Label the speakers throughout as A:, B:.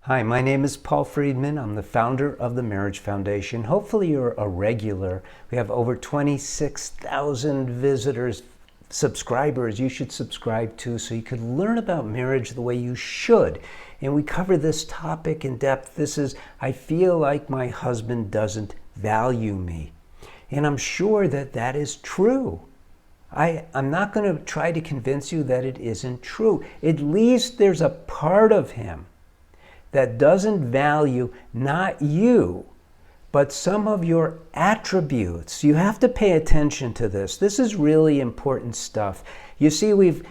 A: Hi, my name is Paul Friedman. I'm the founder of the Marriage Foundation. Hopefully you're a regular. We have over 26,000 visitors, subscribers you should subscribe to so you could learn about marriage the way you should. And we cover this topic in depth. This is, I feel like my husband doesn't value me. And I'm sure that that is true. I'm not going to try to convince you that it isn't true. At least there's a part of him that doesn't value not you, but some of your attributes. You have to pay attention to this. This is really important stuff. You see, we've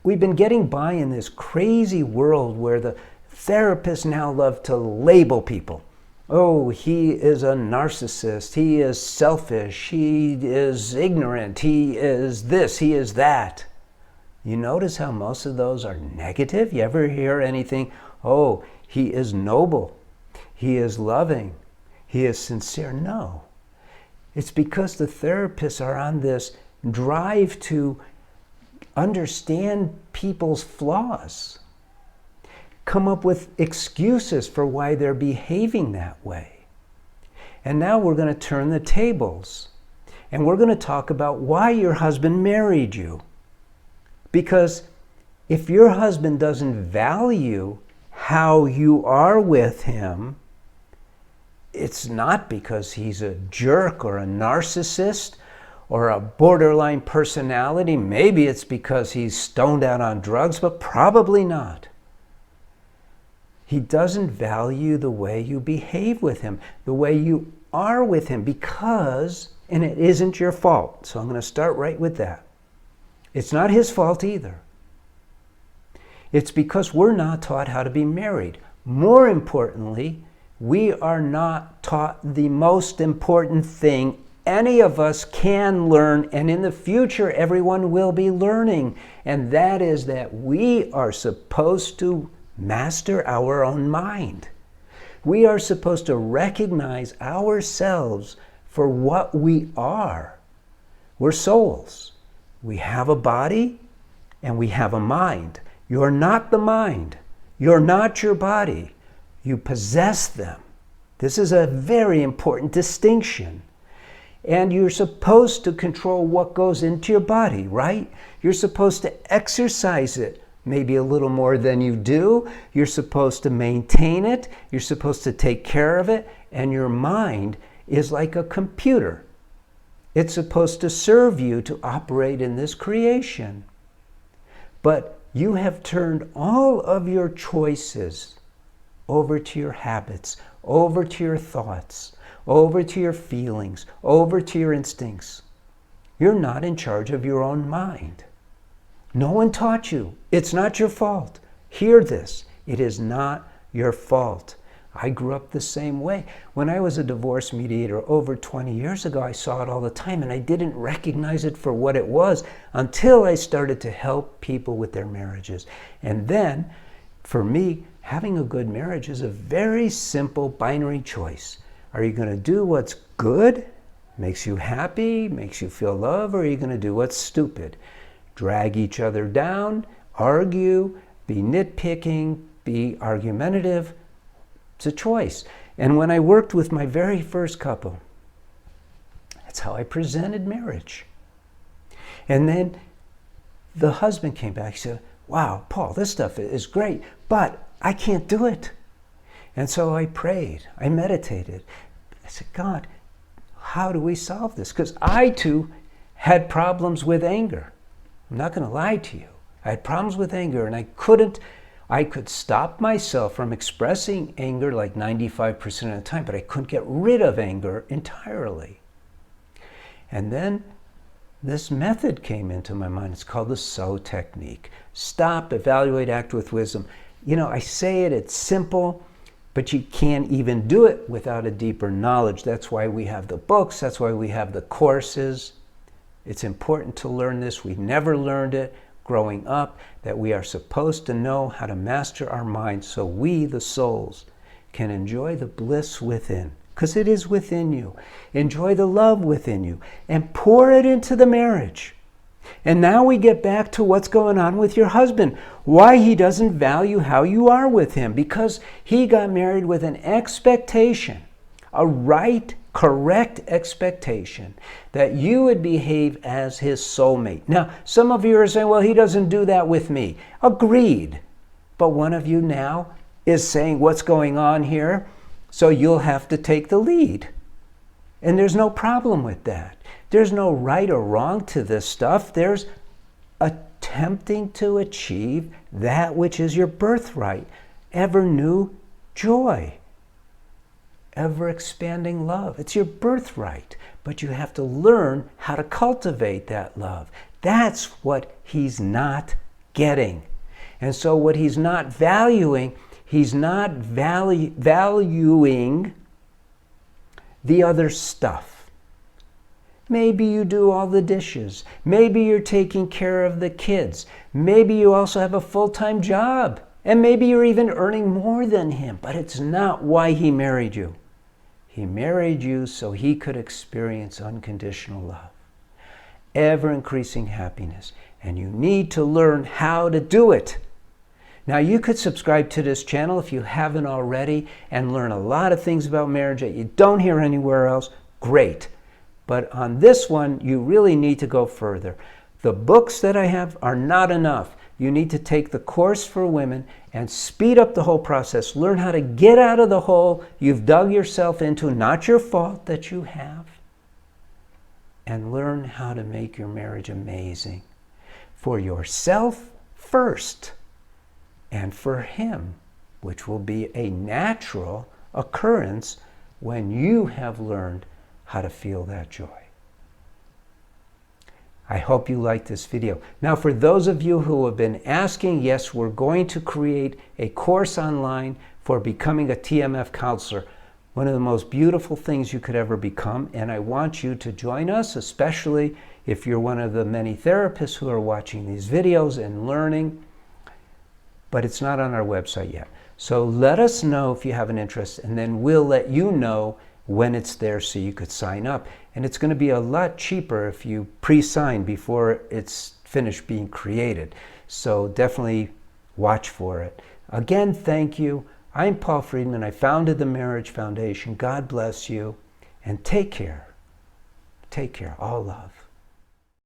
A: been getting by in this crazy world where the therapists now love to label people. Oh, he is a narcissist, he is selfish, he is ignorant, he is this, he is that. You notice how most of those are negative? You ever hear anything? Oh, he is noble, he is loving, he is sincere. No. It's because the therapists are on this drive to understand people's flaws, come up with excuses for why they're behaving that way. And now we're going to turn the tables, and we're going to talk about why your husband married you. Because if your husband doesn't value how you are with him, it's not because he's a jerk or a narcissist or a borderline personality. Maybe it's because he's stoned out on drugs, but probably not. He doesn't value the way you behave with him, the way you are with him, because, and it isn't your fault. So I'm going to start right with that. It's not his fault either. It's because we're not taught how to be married. More importantly, we are not taught the most important thing any of us can learn, and in the future everyone will be learning, and that is that we are supposed to master our own mind. We are supposed to recognize ourselves for what we are. We're souls. We have a body and we have a mind. You're not the mind. You're not your body. You possess them. This is a very important distinction. And you're supposed to control what goes into your body, right? You're supposed to exercise it, maybe a little more than you do. You're supposed to maintain it. You're supposed to take care of it. And your mind is like a computer. It's supposed to serve you to operate in this creation. But you have turned all of your choices over to your habits, over to your thoughts, over to your feelings, over to your instincts. You're not in charge of your own mind. No one taught you. It's not your fault. Hear this. It is not your fault. I grew up the same way. When I was a divorce mediator over 20 years ago, I saw it all the time, and I didn't recognize it for what it was until I started to help people with their marriages. And then, for me, having a good marriage is a very simple binary choice. Are you going to do what's good, makes you happy, makes you feel love, or are you going to do what's stupid? Drag each other down, argue, be nitpicking, be argumentative. It's a choice. And when I worked with my very first couple, that's how I presented marriage. And then the husband came back. He said, wow, Paul, this stuff is great, but I can't do it. And so I prayed. I meditated. I said, God, how do we solve this? Because I too had problems with anger. I'm not going to lie to you. I had problems with anger, and I could stop myself from expressing anger like 95% of the time, but I couldn't get rid of anger entirely. And then this method came into my mind. It's called the SO technique. Stop, evaluate, act with wisdom. You know, I say it, it's simple, but you can't even do it without a deeper knowledge. That's why we have the books. That's why we have the courses. It's important to learn this. We never learned it growing up, that we are supposed to know how to master our minds so we, the souls, can enjoy the bliss within, because it is within you. Enjoy the love within you and pour it into the marriage. And now we get back to what's going on with your husband. Why he doesn't value how you are with him. Because he got married with an expectation, a right, correct expectation that you would behave as his soulmate. Now, some of you are saying, well, he doesn't do that with me. Agreed. But one of you now is saying, what's going on here? So you'll have to take the lead. And there's no problem with that. There's no right or wrong to this stuff. There's attempting to achieve that which is your birthright. Ever new joy. Ever expanding love. It's your birthright. But you have to learn how to cultivate that love. That's what he's not getting. And so what he's not valuing, he's not valuing the other stuff. Maybe you do all the dishes. Maybe you're taking care of the kids. Maybe you also have a full-time job. And maybe you're even earning more than him. But it's not why he married you. He married you so he could experience unconditional love. Ever-increasing happiness. And you need to learn how to do it. Now, you could subscribe to this channel if you haven't already and learn a lot of things about marriage that you don't hear anywhere else. Great. But on this one, you really need to go further. The books that I have are not enough. You need to take the course for women and speed up the whole process. Learn how to get out of the hole you've dug yourself into, not your fault that you have. And learn how to make your marriage amazing. For yourself first. And for him, which will be a natural occurrence when you have learned how to feel that joy. I hope you liked this video. Now, for those of you who have been asking, yes, we're going to create a course online for becoming a TMF counselor. One of the most beautiful things you could ever become, and I want you to join us, especially if you're one of the many therapists who are watching these videos and learning. But it's not on our website yet. So let us know if you have an interest, and then we'll let you know when it's there so you could sign up. And it's going to be a lot cheaper if you pre-sign before it's finished being created. So definitely watch for it. Again, thank you. I'm Paul Friedman. I founded the Marriage Foundation. God bless you, and take care. Take care. All love.